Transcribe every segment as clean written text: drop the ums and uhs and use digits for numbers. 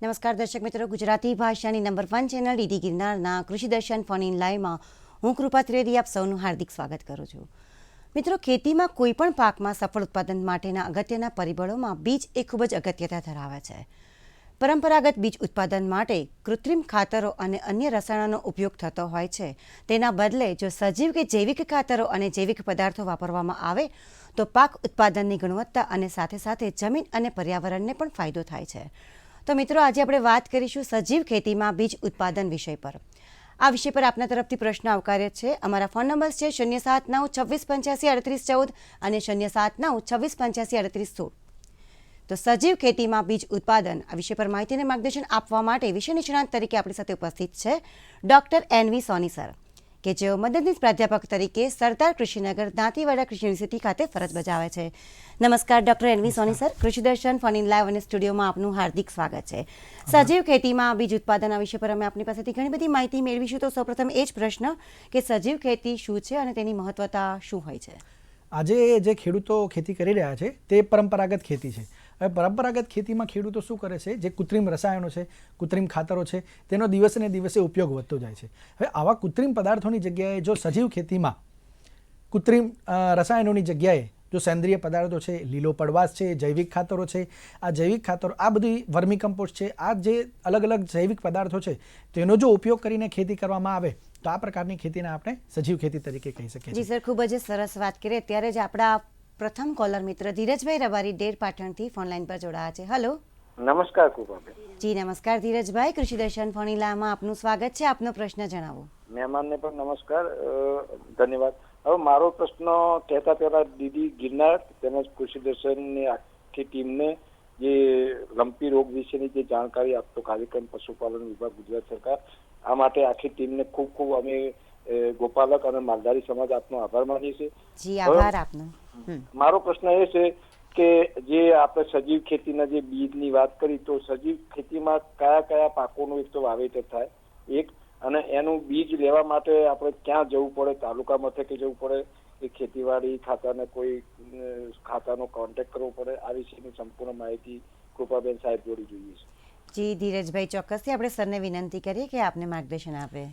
નમસ્કાર દર્શક મિત્રો, ગુજરાતી ભાષાની નંબર 1 ચેનલ ડીડી ગિરનારના કૃષિ દર્શન ફોન ઇન લાઈવમાં હું કૃપા ત્રિવેદી આપ સૌનું હાર્દિક સ્વાગત કરું છું. મિત્રો, ખેતીમાં કોઈપણ પાકમાં સફળ ઉત્પાદન માટેના અગત્યના પરિબળોમાં બીજ એ ખૂબ જ અગત્યતા ધરાવે છે. પરંપરાગત બીજ ઉત્પાદન માટે કૃત્રિમ ખાતરો અને અન્ય રસાયણોનો ઉપયોગ થતો હોય છે. તેના બદલે જો સજીવ કે જૈવિક ખાતરો અને જૈવિક પદાર્થો વાપરવામાં આવે તો પાક ઉત્પાદનની ગુણવત્તા અને સાથે સાથે જમીન અને પર્યાવરણને પણ ફાયદો થાય છે. તો મિત્રો, આજે આપણે વાત કરીશું સજીવ ખેતીમાં બીજ ઉત્પાદન વિષય પર. આ વિષય પર આપના તરફથી પ્રશ્ન આવકાર્ય છે. અમારા ફોન નંબર્સ છે 079 2685 3814 અને 079 2685 3816. તો સજીવ ખેતીમાં બીજ ઉત્પાદન આ વિષય પર માહિતી અને માર્ગદર્શન આપવા માટે વિષય નિષ્ણાત તરીકે આપણી સાથે ઉપસ્થિત છે ડૉક્ટર એનવી સોની સર, કે જેઓ મદદનીશ પ્રાધ્યાપક તરીકે સરદાર કૃષિનગર દાંતીવાડા કૃષિ યુનિવર્સિટી ખાતે ફરજ બજાવે છે. નમસ્કાર ડૉક્ટર એનવી સોની સર, કૃષિ દર્શન ફોન ઇન લાઈવ અને સ્ટુડિયોમાં આપનું હાર્દિક સ્વાગત છે. સજીવ ખેતીમાં બીજ ઉત્પાદન આ વિષય પર અમે આપની પાસેથી ઘણી બધી માહિતી મેળવીશું. તો સૌપ્રથમ એ જ પ્રશ્ન કે સજીવ ખેતી શું છે અને તેની મહત્વતા શું હોય છે? આજે જે ખેડૂતો ખેતી કરી રહ્યા છે તે પરંપરાગત ખેતી છે. હવે પરંપરાગત ખેતીમાં ખેડૂતો શું કરે છે, જે કૃત્રિમ રસાયણો છે, કૃત્રિમ ખાતરો છે, તેનો દિવસે ને દિવસે ઉપયોગ વધતો જાય છે. હવે આવા કૃત્રિમ પદાર્થોની જગ્યાએ જો સજીવ ખેતીમાં કૃત્રિમ રસાયણોની જગ્યાએ જો સેન્દ્રિય પદાર્થો છે, લીલો પડવાશ છે, જૈવિક ખાતરો છે, આ જૈવિક ખાતરો, આ બધી વર્મી કમ્પોસ્ટ છે, આ જે અલગ અલગ જૈવિક પદાર્થો છે તેનો જો ઉપયોગ કરીને ખેતી કરવામાં આવે તો આ પ્રકારની ખેતીને આપણે સજીવ ખેતી તરીકે કહી શકીએ. જી સર, ખૂબ જ સરસ વાત કરીએ. ત્યારે જ આપણા પ્રથમ કોલર મિત્ર ધીરજભાઈ રબારી ડેર પાટણથી ફોન લાઈન પર જોડાયા છે. હેલો. નમસ્કાર કૃપાબેન. જી નમસ્કાર ધીરજભાઈ, કૃષિ દર્શન ફોન ઇન લાઈવમાં આપનું સ્વાગત છે. આપનો પ્રશ્ન જણાવો. મહેમાનને પણ નમસ્કાર, ધન્યવાદ. હવે મારો પ્રશ્ન કહેતા પહેલા દીદી ગિરનાર તેમજ કૃષિ દર્શનની આખી ટીમને જે લંપી રોગ વિશેની જે જાણકારી આપતો કાર્યક્રમ પશુપાલન વિભાગ ગુજરાત સરકાર, આ માટે આખી ટીમને ખૂબ ખૂબ અમે ગોપાલક અને માલધારી સમાજ આપનો આભાર માનીએ છીએ. જી આભાર આપનો. મારો પ્રશ્ન એ છે કે જે આપણે સજીવ ખેતીના જે બીજની વાત કરી, તો સજીવ ખેતીમાં કયા કયા પાકોનું એક તો વાવેતર થાય એક, અને એનું બીજ લેવા માટે આપણે ક્યાં જવું પડે, તાલુકા મથકે જવું પડે કે ખેતીવાડી ખાતાને કોઈ ખાતાનો કોન્ટેક્ટ કરવો પડે, આ વિશેની સંપૂર્ણ માહિતી કૃપાબેન સાહેબ જોડી જોઈએ છે. જી ધીરજભાઈ, ચોક્કસથી આપણે સરને વિનંતી કરીએ કે આપને માર્ગદર્શન આપે.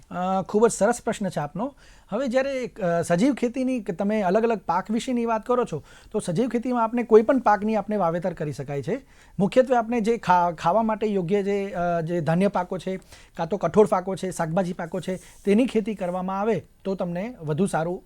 ખૂબ જ સરસ પ્રશ્ન છે આપનો. હવે જ્યારે સજીવ ખેતીની તમે અલગ અલગ પાક વિશેની વાત કરો છો, તો સજીવ ખેતીમાં આપણે કોઈ પણ પાકની આપણે વાવેતર કરી શકાય છે. મુખ્યત્વે આપણે જે ખાવા માટે યોગ્ય જે ધાન્ય પાકો છે, કાં તો કઠોળ પાકો છે, શાકભાજી પાકો છે, તેની ખેતી કરવામાં આવે તો તમને વધુ સારું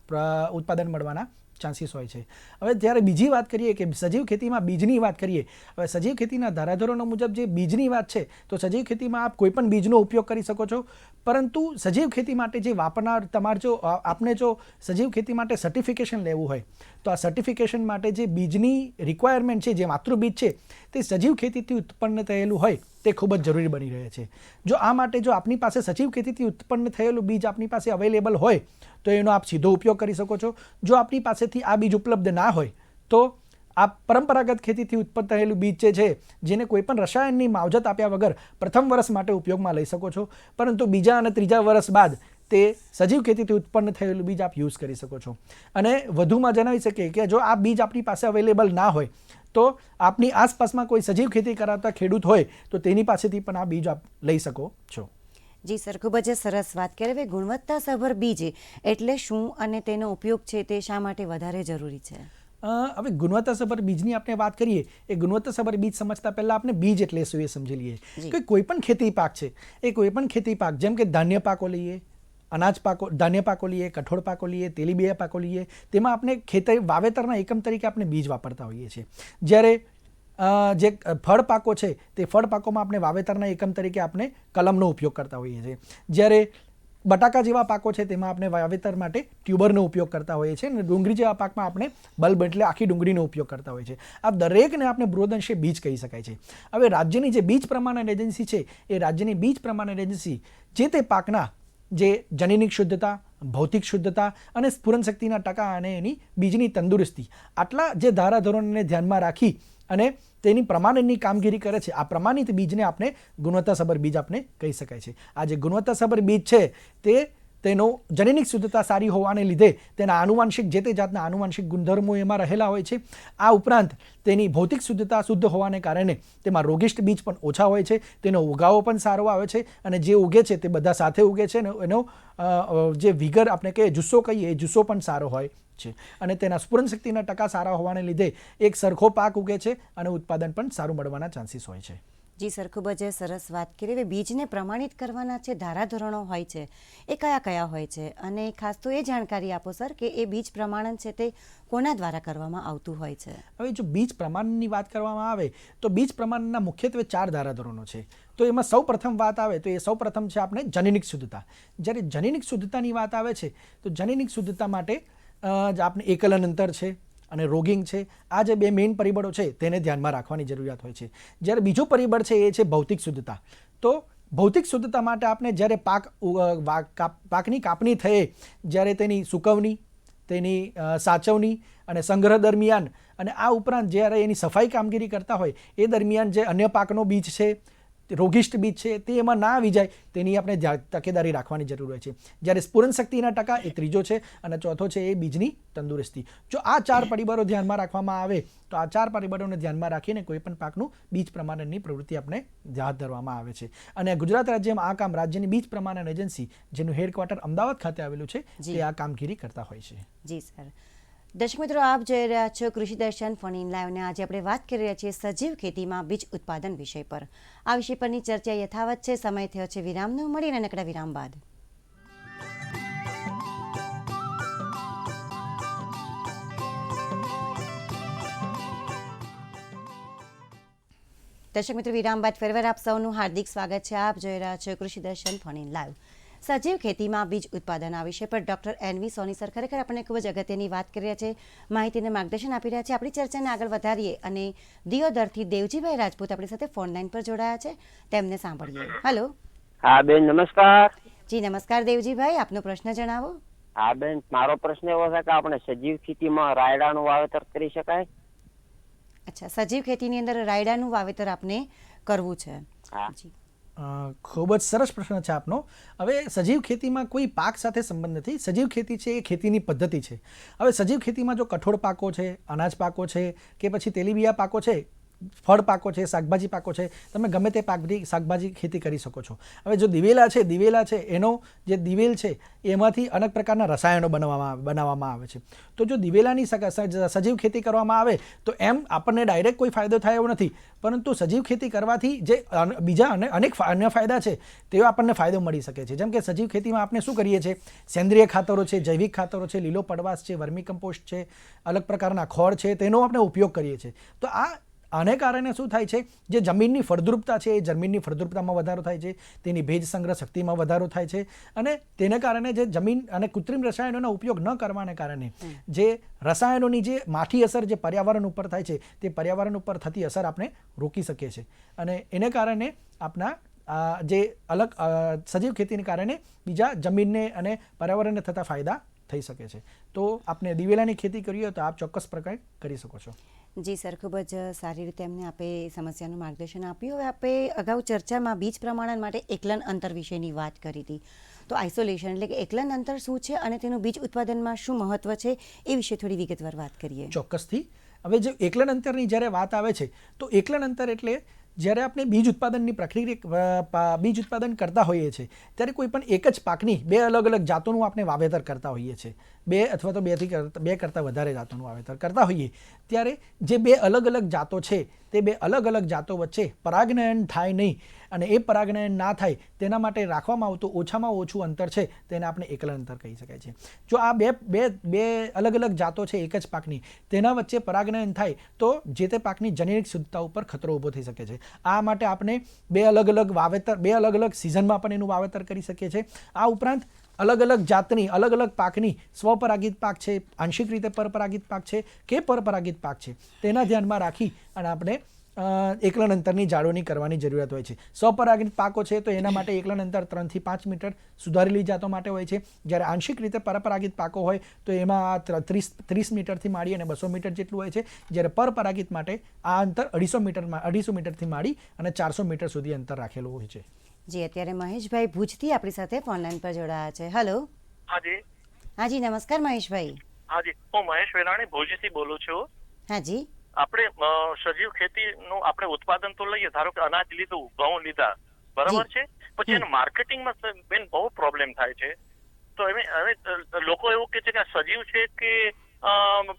ઉત્પાદન મળવાના ચાન્સીસ હોય છે. હવે જ્યારે બીજી વાત કરીએ કે સજીવ ખેતીમાં બીજની વાત કરીએ, હવે સજીવ ખેતીના ધારાધોરણો મુજબ જે બીજની વાત છે, તો સજીવ ખેતીમાં આપ કોઈ પણ બીજનો ઉપયોગ કરી શકો છો. પરંતુ સજીવ ખેતી માટે જે વાપરનાર તમારે જો આપને જો સજીવ ખેતી માટે સર્ટિફિકેશન લેવું હોય તો આ સર્ટિફિકેશન માટે જે બીજની રિક્વાયરમેન્ટ છે, જે માતૃબીજ છે, તે સજીવ ખેતીથી ઉત્પન્ન થયેલું હોય તે ખૂબ જ જરૂરી બની રહે છે. જો આ માટે જો આપની પાસે સજીવ ખેતીથી ઉત્પન્ન થયેલું બીજ આપની પાસે અવેલેબલ હોય તો એનો આપ સીધો ઉપયોગ કરી શકો છો. જો આપની પાસેથી આ બીજ ઉપલબ્ધ ના હોય તો આ પરંપરાગત ખેતીથી ઉત્પન્ન થયેલું બીજ છે, જેને કોઈ પણ રસાયણની માવજત આપ્યા વગર પ્રથમ વર્ષ માટે ઉપયોગમાં લઈ શકો છો, પરંતુ બીજા અને ત્રીજા વર્ષ બાદ તે સજીવ ખેતીથી ઉત્પન્ન થયેલું બીજ આપ યુઝ કરી શકો છો. અને વધુમાં જણાવી શકીએ કે જો આ બીજ આપણી પાસે અવેલેબલ ના હોય તો આપની આસપાસમાં કોઈ સજીવ ખેતી કરાવતા ખેડૂત હોય તો તેની પાસેથી પણ આ બીજ આપ લઈ શકો છો. જી સર, ખૂબ જ સરસ વાત કરી. હવે ગુણવત્તાસભર બીજ એટલે શું અને તેનો ઉપયોગ છે તે શા માટે વધારે જરૂરી છે? હવે ગુણવત્તાસભર બીજની આપણે વાત કરીએ, એ ગુણવત્તાસભર બીજ સમજતા પહેલા આપણે બીજ એટલે શું એ સમજી લઈએ કે કોઈ પણ ખેતી પાક છે, એ કોઈ પણ ખેતી પાક, જેમ કે ધાન્ય પાકો લઈએ, અનાજ પાકો, ધાન્ય પાકો લઈએ, કઠોળ પાકો લઈએ, તેલીબિયા પાકો લઈએ, તેમાં આપણે ખેતી વાવેતરના એકમ તરીકે આપણે બીજ વાપરતા હોઈએ છીએ. જ્યારે જે ફળ પાકો છે તે ફળ પાકોમાં આપણે વાવેતરના એકમ તરીકે આપણે કલમનો ઉપયોગ કરતા હોઈએ છીએ. જ્યારે બટાકા જેવા પાકો છે તેમાં આપણે વાવેતર માટે ટ્યુબરનો ઉપયોગ કરતા હોઈએ છીએ, અને ડુંગળી જેવા પાકમાં આપણે બલ્બ એટલે આખી ડુંગળીનો ઉપયોગ કરતા હોઈએ છીએ. આ દરેકને આપણે બૃહદઅંશે બીજ કહી શકાય છે. હવે રાજ્યની જે બીજ પ્રમાણન એજન્સી છે, એ રાજ્યની બીજ પ્રમાણન એજન્સી જે તે પાકના જે જનીનિક શુદ્ધતા, ભૌતિક શુદ્ધતા અને સ્ફુરણશક્તિના ટકા અને એની બીજની તંદુરસ્તી, આટલા જે ધારાધોરણને ધ્યાનમાં રાખી અને તેની પ્રમાણનની કામગીરી કરે છે, આ પ્રમાણિત બીજને આપણે ગુણવત્તાસભર બીજ આપણે કહી શકાય છે. આ જે ગુણવત્તાસભર બીજ છે તેનો જનનિક શુદ્ધતા સારી હોવાને લીધે તેના આનુવાંશિક જે તે જાતના આનુવાંશિક ગુણધર્મો એમાં રહેલા હોય છે. આ ઉપરાંત તેની ભૌતિક શુદ્ધતા શુદ્ધ હોવાને કારણે તેમાં રોગિષ્ટ બીજ પણ ઓછા હોય છે, તેનો ઉગાવો પણ સારો આવે છે અને જે ઉગે છે તે બધા સાથે ઉગે છે અને એનો જે વિગર આપણે કહીએ જુસ્સો કહીએ એ જુસ્સો પણ સારો હોય છે અને તેના સ્ફુરણ શક્તિના ટકા સારા હોવાને લીધે એક સરખો પાક ઉગે છે અને ઉત્પાદન પણ સારું મળવાના ચાન્સીસ હોય છે. જી સર, ખૂબ જ સરસ વાત કરી. હવે બીજને પ્રમાણિત કરવાના જે ધારાધોરણો હોય છે એ કયા કયા હોય છે અને ખાસ તો એ જાણકારી આપો સર કે એ બીજ પ્રમાણન છે તે કોના દ્વારા કરવામાં આવતું હોય છે? હવે જો બીજ પ્રમાણની વાત કરવામાં આવે તો બીજ પ્રમાણના મુખ્યત્વે 4 ધારાધોરણો છે. તો એમાં સૌ પ્રથમ વાત આવે તો એ સૌ પ્રથમ છે આપણે જનનિક શુદ્ધતા. જ્યારે જનનિક શુદ્ધતાની વાત આવે છે તો જનનિક શુદ્ધતા માટે આપણે એકલન અંતર છે અને રોગિંગ છે, આ જે 2 મેઇન પરિબળો છે તેને ધ્યાનમાં રાખવાની જરૂરિયાત હોય છે. જ્યારે બીજો પરિબળ છે એ છે ભૌતિક શુદ્ધતા. તો ભૌતિક શુદ્ધતા માટે આપણે જ્યારે પાકની કાપણી થયે જ્યારે તેની સુકવણી, તેની સાચવણી અને સંગ્રહ દરમિયાન અને આ ઉપરાંત જ્યારે એની સફાઈ કામગીરી કરતા હોય એ દરમિયાન જે અન્ય પાકનો બીજ છે, રોગિષ્ટ બીજ છે તે એમાં ના આવી જાય તેની આપણે તકેદારી રાખવાની જરૂર હોય છે. જ્યારે સ્ફુરણ શક્તિના ટકા એ ત્રીજો છે અને ચોથો છે એ બીજની તંદુરસ્તી. જો આ 4 પરિબળો ધ્યાનમાં રાખવામાં આવે તો આ 4 પરિબળોને ધ્યાનમાં રાખીને કોઈ પણ પાકનું બીજ પ્રમાણનની પ્રવૃત્તિ આપણે હાથ ધરવામાં આવે છે. અને ગુજરાત રાજ્યમાં આ કામ રાજ્યની બીજ પ્રમાણન એજન્સી જેનું હેડક્વાર્ટર અમદાવાદ ખાતે આવેલું છે તે આ કામગીરી કરતા હોય છે. જી સર. દર્શક મિત્રો, આપ જોઈ રહ્યા છો કૃષિ દર્શન ફોન ઇન લાઈવ ને આજે આપણે વાત કરી રહ્યા છીએ સજીવ ખેતીમાં બીજ ઉત્પાદન વિષય પર. આ વિષય પરની ચર્ચા યથાવત છે. સમય થયો છે વિરામનો. મળીને નાનકડા વિરામ બાદ. દર્શક મિત્રો, વિરામ બાદ ફરીવાર આપ સૌનું હાર્દિક સ્વાગત છે. આપ જોઈ રહ્યા છો કૃષિ દર્શન ફોન ઇન લાઈવ. સજીવ ખેતીમાં બીજ ઉત્પાદન આ વિષય પર ડૉક્ટર એનવી સોની સર ખરેખર આપણને ખૂબ જ અગત્યની વાત કરી રહ્યા છે, માહિતીને માર્ગદર્શન આપી રહ્યા છે. આપણી ચર્ચાને આગળ વધારીએ અને દિયોદરથી દેવજીભાઈ રાજપૂત આપણી સાથે ફોન લાઈન પર જોડાયા છે, તેમને સાંભળીએ. હેલો. હા બેન, નમસ્કાર. જી નમસ્કાર દેવજીભાઈ, આપનો પ્રશ્ન જણાવો. હા બેન, મારો પ્રશ્ન એવો છે કે આપણે સજીવ ખેતીમાં રાયડાનું વાવેતર કરી શકાય? અચ્છા, સજીવ ખેતીની અંદર રાયડાનું વાવેતર આપને કરવું છે. હા. જી, ખૂબ જ સરસ પ્રશ્ન છે આપનો. હવે સજીવ ખેતીમાં કોઈ પાક સાથે સંબંધ નથી. સજીવ ખેતી છે એ ખેતીની પદ્ધતિ છે. હવે સજીવ ખેતીમાં જો કઠોળ પાકો છે, અનાજ પાકો છે કે પછી તેલીબિયા પાકો છે, ફળ પાકો છે, શાકભાજી પાકો છે, તમે ગમે તે પાકની શાકભાજી ખેતી કરી શકો છો. હવે જો દિવેલા છે એનો જે દિવેલ છે એમાંથી અનેક પ્રકારના રસાયણો બનાવવામાં આવે છે. તો જો દિવેલાની સજીવ ખેતી કરવામાં આવે તો એમ આપણને ડાયરેક્ટ કોઈ ફાયદો થાય એવો નથી, પરંતુ સજીવ ખેતી કરવાથી જે બીજા અનેક અન્ય ફાયદા છે તેઓ આપણને ફાયદો મળી શકે છે. જેમ કે સજીવ ખેતીમાં આપણે શું કરીએ છીએ, સેન્દ્રિય ખાતરો છે, જૈવિક ખાતરો છે, લીલો પડવાશ છે, વર્મી કમ્પોસ્ટ છે, અલગ પ્રકારના ખોળ છે, તેનો આપણે ઉપયોગ કરીએ છીએ. તો આને કારણે શું થાય છે, જે જમીનની ફળદ્રુપતા છે એ જમીનની ફળદ્રુપતામાં વધારો થાય છે, તેની ભેજ સંગ્રહ શક્તિમાં વધારો થાય છે અને તેને કારણે જે જમીન અને કૃત્રિમ રસાયણોનો ઉપયોગ ન કરવાને કારણે જે રસાયણોની જે માઠી અસર જે પર્યાવરણ ઉપર થાય છે તે પર્યાવરણ ઉપર થતી અસર આપણે રોકી શકીએ છીએ અને એને કારણે આપણા જે અલગ સજીવ ખેતીને કારણે બીજા જમીનને અને પર્યાવરણને થતા ફાયદા થઈ શકે છે. તો આપણે દિવેલાની ખેતી કરીએ તો આપ ચોક્કસ પ્રકારે કરી શકો છો. જી સર, ખૂબ જ સારી રીતે અમને આપે સમસ્યાનું માર્ગદર્શન આપ્યું. હવે આપે અગાઉ ચર્ચામાં બીજ પ્રમાણન માટે એકલન અંતર વિશેની વાત કરી હતી. તો આઇસોલેશન એટલે કે એકલન અંતર શું છે અને તેનું બીજ ઉત્પાદનમાં શું મહત્વ છે એ વિશે થોડી વિગતવાર વાત કરીએ. ચોક્કસથી. હવે જે એકલન અંતરની જ્યારે વાત આવે છે તો એકલન અંતર એટલે જ્યારે આપણે બીજ ઉત્પાદનની બીજ ઉત્પાદન કરતા હોઈએ છીએ ત્યારે કોઈ પણ એક જ પાકની 2 અલગ અલગ જાતોનું આપણે વાવેતર કરતા હોઈએ છીએ. 2 અથવા તો 2 કરતાં વધારે જાતોનું વાવેતર કરતા હોઈએ ત્યારે જે 2 અલગ અલગ જાતો છે તે 2 અલગ અલગ જાતો વચ્ચે પરાગનયન થાય નહીં અને એ પરાગનયન ના થાય તેના માટે રાખવામાં આવતું ઓછામાં ઓછું અંતર છે તેને આપણે એકલન અંતર કહી શકાય છે. જો આ બે અલગ અલગ જાતો છે એક જ પાકની, તેના વચ્ચે પરાગનયન થાય તો જે તે પાકની જનનિક શુદ્ધતા ઉપર ખતરો ઊભો થઈ શકે છે. આ માટે આપણે 2 અલગ અલગ વાવેતર 2 અલગ અલગ સિઝનમાં પણ એનું વાવેતર કરી શકીએ છીએ. આ ઉપરાંત અલગ અલગ જાતની અલગ અલગ પાકની સ્વપરાગિત પાક છે, આંશિક રીતે પરપરાગિત પાક છે કે પરપરાગિત પાક છે તેના ધ્યાનમાં રાખી અને આપણે એકલન અંતરની જાળવણી કરવાની જરૂરિયાત હોય છે. સ્વપરાગિત પાકો છે તો એના માટે એકલન અંતર 3 થી 5 મીટર સુધારેલી જાતો માટે હોય છે. જ્યારે આંશિક રીતે પરપરાગિત પાકો હોય તો એમાં 30 મીટરથી માંડી અને 200 મીટર જેટલું હોય છે. જ્યારે પરપરાગિત માટે આ અંતર 250 મીટરથી માંડી અને 400 મીટર સુધી અંતર રાખેલું હોય છે. જી, અત્યારે મહેશભાઈ ભુજથી આપણી સાથે ફોન લાઈન પર જોડાયા છે. હેલો. હાજી. હાજી નમસ્કાર મહેશભાઈ. હાજી, હું મહેશ વેલાણી ભુજથી બોલું છું. હાજી. આપણે સજીવ ખેતીનું આપણે ઉત્પાદન તો લઈએ, ધારો કે અનાજ લીધું, ઘઉં લીધા, બરાબર છે, પછી એનું માર્કેટિંગમાં બેન બહુ પ્રોબ્લેમ થાય છે. તો હવે લોકો એવું કહે છે કે આ સજીવ છે કે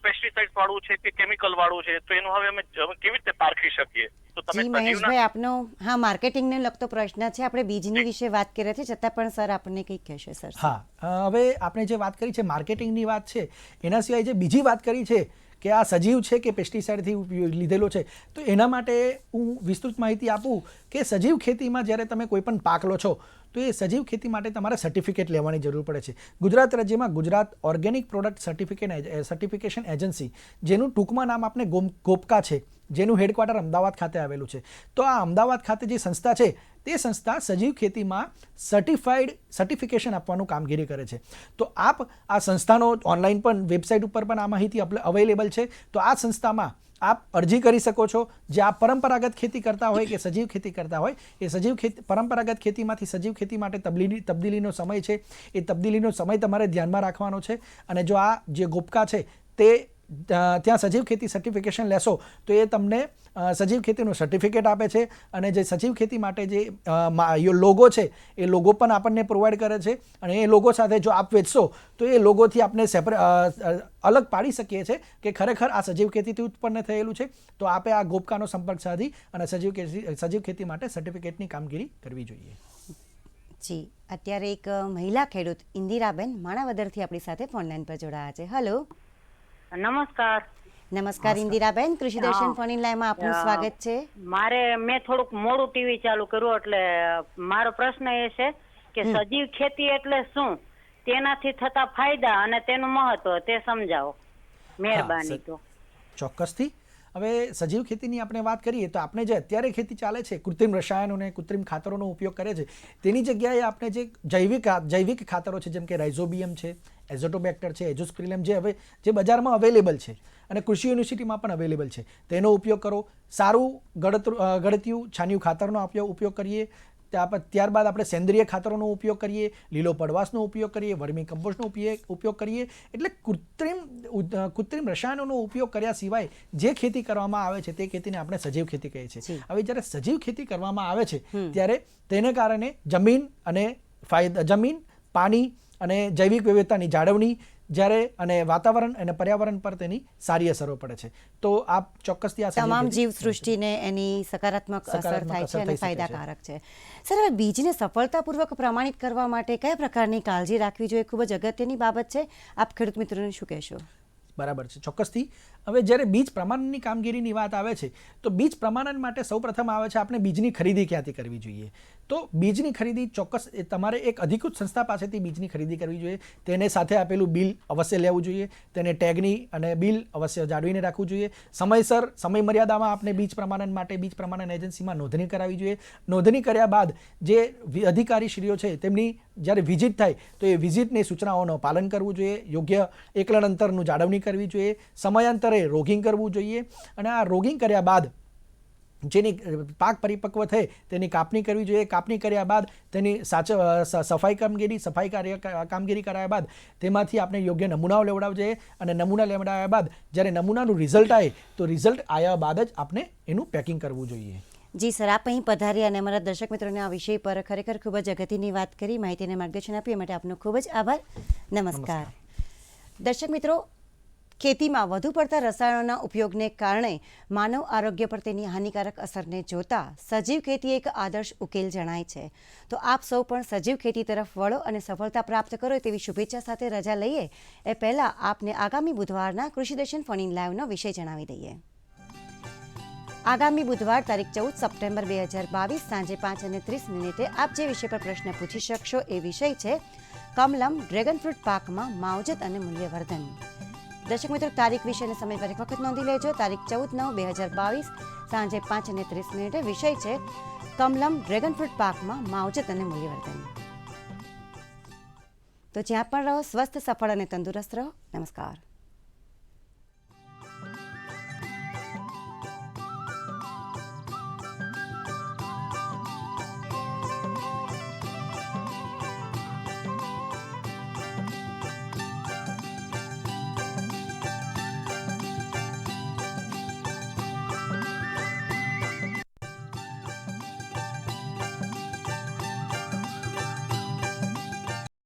પેસ્ટિસાઇડ વાળું છે કે કેમિકલ વાળું છે, તો એનું હવે અમે કેવી રીતે પારખી શકીએ? તો તમે જી મહેશભાઈ, આપનો માર્કેટિંગને લગતો પ્રશ્ન છે. આપણે બીજની વિશે વાત કરી હતી, છતાં પણ સર આપણને કંઈક કહેશે સર. હા, હવે આપણે જે વાત કરી છે માર્કેટિંગની વાત છે, એના સિવાય જે બીજી વાત કરી છે કે આ સજીવ છે કે પેસ્ટિસાઇડથી લીધેલો છે, તો એના માટે હું વિસ્તૃત માહિતી આપું કે સજીવ ખેતીમાં જ્યારે તમે કોઈ પણ પાક લો છો તો એ સજીવ ખેતી માટે તમારે સર્ટિફિકેટ લેવાની જરૂર પડે છે. ગુજરાત રાજ્યમાં Gujarat organic product certification agency, જેનું ટૂંકમાં નામ આપણે ગોપકા છે, જેનું હેડક્વાર્ટર અમદાવાદ ખાતે આવેલું છે. તો આ અમદાવાદ ખાતે જે સંસ્થા છે તે સંસ્થા સજીવ ખેતીમાં સર્ટિફિકેશન આપવાનું કામગીરી કરે છે. તો આપ આ સંસ્થાનો ઓનલાઈન પણ વેબસાઇટ ઉપર પણ આ માહિતી અવેલેબલ છે. તો આ સંસ્થામાં આપ અરજી કરી શકો છો. જે આપ પરંપરાગત ખેતી કરતા હોય કે સજીવ ખેતી કરતા હોય, એ સજીવ ખેતી પરંપરાગત ખેતીમાંથી સજીવ ખેતી માટે તબદીલીનો સમય છે, એ તબદીલીનો સમય તમારે ધ્યાનમાં રાખવાનો છે. અને જો આ જે ગોપકા છે તે ત્યાં સજીવ ખેતી સર્ટિફિકેશન લેશો તો એ તમને સજીવ ખેતીનું સર્ટિફિકેટ આપે છે. અને જે સજીવ ખેતી માટે જે લોગો છે એ લોગો પણ આપણને પ્રોવાઈડ કરે છે. અને એ લોગો સાથે જો આપ વેચશો તો એ લોગોથી આપણે અલગ પાડી શકીએ છીએ કે ખરેખર આ સજીવ ખેતીથી ઉત્પન્ન થયેલું છે. તો આપે આ ગોપકાનો સંપર્ક સાધી અને સજીવ ખેતી માટે સર્ટિફિકેટની કામગીરી કરવી જોઈએ. જી, અત્યારે એક મહિલા ખેડૂત ઇન્દિરાબેન માણાવદરથી આપણી સાથે ફોનલાઈન પર જોડાયા છે. હેલો. નમસ્કાર. નમસ્કાર ઇન્દિરાબેન, કૃષિ દર્શન ફોન ઇન લાઈવમાં આપનું સ્વાગત છે. મેં થોડુંક મોડું ટીવી ચાલુ કર્યું, એટલે મારો પ્રશ્ન એ છે કે સજીવ ખેતી એટલે શું, તેનાથી થતા ફાયદા અને તેનું મહત્વ તે સમજાવો, મહેરબાની. તો ચોક્કસથી. હવે સજીવ ખેતીની આપણે વાત કરીએ તો આપણે જે અત્યારે ખેતી ચાલે છે, કૃત્રિમ રસાયણો અને કૃત્રિમ ખાતરોનો ઉપયોગ કરે છે, તેની જગ્યાએ આપણે જે જૈવિક ખાતરો છે, જેમ કે રાઇઝોબિયમ છે, એઝોટોબેક્ટર છે, એઝોસ્પિરિલમ, જે બજારમાં અવેલેબલ છે અને કૃષિ યુનિવર્સિટીમાં પણ અવેલેબલ છે, તેનો ઉપયોગ કરો. સારું ગળતિયું છાનિયું ખાતરનો ઉપયોગ કરીએ. ત્યારબાદ આપણે સેન્દ્રિય ખાતરોનો ઉપયોગ કરીએ, લીલો પડવાશનો ઉપયોગ કરીએ, વર્મી કમ્પોસ્ટનો ઉપયોગ કરીએ. એટલે કૃત્રિમ રસાયણોનો ઉપયોગ કર્યા સિવાય જે ખેતી કરવામાં આવે છે તે ખેતીને આપણે સજીવ ખેતી કહીએ છીએ. હવે જ્યારે સજીવ ખેતી કરવામાં આવે છે ત્યારે તેને કારણે જમીન, પાણી અને જૈવિક વિવિધતાની જાળવણી અને વાતાવરણ અને પર્યાવરણ પર તેની સારી અસરો પડે છે. તો આપ ચોક્કસથી આ તમામ જીવ સૃષ્ટિને એની સકારાત્મક અસર થાય છે અને ફાયદાકારક છે. સર, હવે બીજને સફળતાપૂર્વક પ્રમાણિત કરવા માટે કયા પ્રકારની કાળજી રાખવી જોઈએ? ખૂબ જ અગત્યની બાબત છે. આપ ખેડૂત મિત્રોને શું કહેશો? બરાબર છે, ચોક્કસથી. હવે જ્યારે બીજ પ્રમાણનની કામગીરીની વાત આવે છે તો બીજ પ્રમાણન માટે સૌપ્રથમ આવે છે આપણે બીજની ખરીદી ક્યાંથી કરવી જોઈએ. તો બીજની ખરીદી ચોક્કસ તમારે એક અધિકૃત સંસ્થા પાસેથી બીજની ખરીદી કરવી જોઈએ. તેને સાથે આપેલું બિલ અવશ્ય લેવું જોઈએ. તેને ટેગની અને બિલ અવશ્ય જાળવીને રાખવું જોઈએ. સમય મર્યાદામાં આપણે બીજ પ્રમાણન માટે બીજ પ્રમાણન એજન્સીમાં નોંધણી કરાવવી જોઈએ. નોંધણી કર્યા બાદ જે અધિકારીશ્રીઓ છે તેમની જ્યારે વિઝિટ થાય તો એ વિઝિટની સૂચનાઓનું પાલન કરવું જોઈએ. યોગ્ય એકલન અંતરનું જાળવણી કરવી જોઈએ. સમયાંતરે રોગિંગ કરવું જોઈએ. અને આ રોગિંગ કર્યા બાદ જેની પાક પરિપક્વ થાય તેની કાપણી કરવી જોઈએ. કાપણી કર્યા બાદ તેની સફાઈ કામગીરી કરાયા બાદ તેમાંથી આપણે યોગ્ય નમૂનાઓ લેવડાવવા જોઈએ. અને નમૂના લેવડાવ્યા બાદ જ્યારે નમૂનાનું રિઝલ્ટ આવે તો રિઝલ્ટ આવ્યા બાદ જ આપણે એનું પેકિંગ કરવું જોઈએ. જી સર, આપ અહીં પધારી અને અમારા દર્શક મિત્રોને આ વિષય પર ખરેખર ખૂબ જ અગત્યની વાત કરી, માહિતી અને માર્ગદર્શન આપ્યું, માટે આપનો ખૂબ જ આભાર. નમસ્કાર. દર્શક મિત્રો, ખેતીમાં વધુ પડતા રસાયણોના ઉપયોગને કારણે માનવ આરોગ્ય પર તેની હાનિકારક અસરને જોતા સજીવ ખેતી એક આદર્શ ઉકેલ જણાય છે. તો આપ સૌ પણ સજીવ ખેતી તરફ વળો અને સફળતા પ્રાપ્ત કરો તેવી શુભેચ્છા સાથે રજા લઈએ એ પહેલાં આપને આગામી બુધવારના કૃષિ દર્શન ફોન ઇન લાઈવનો વિષય જણાવી દઈએ. આગામી બુધવાર તારીખ 14 સપ્ટેમ્બર 2022 સાંજે 5:30 આપ જે વિષય પર પ્રશ્ન પૂછી શકશો એ વિષય છે કમલમ ડ્રેગન ફ્રૂટ પાકમાં માવજત અને મૂલ્યવર્ધન. દર્શક મિત્રો, તારીખ વિશે અને સમય પર એક વખત નોંધી લેજો. તારીખ 14/9/2022 સાંજે 5:30 વિષય છે કમલમ ડ્રેગન ફ્રૂટ પાકમાં માવજત અને મૂલ્યવર્ધન. તો જ્યાં પણ રહો, સ્વસ્થ, સફળ અને તંદુરસ્ત રહો. નમસ્કાર.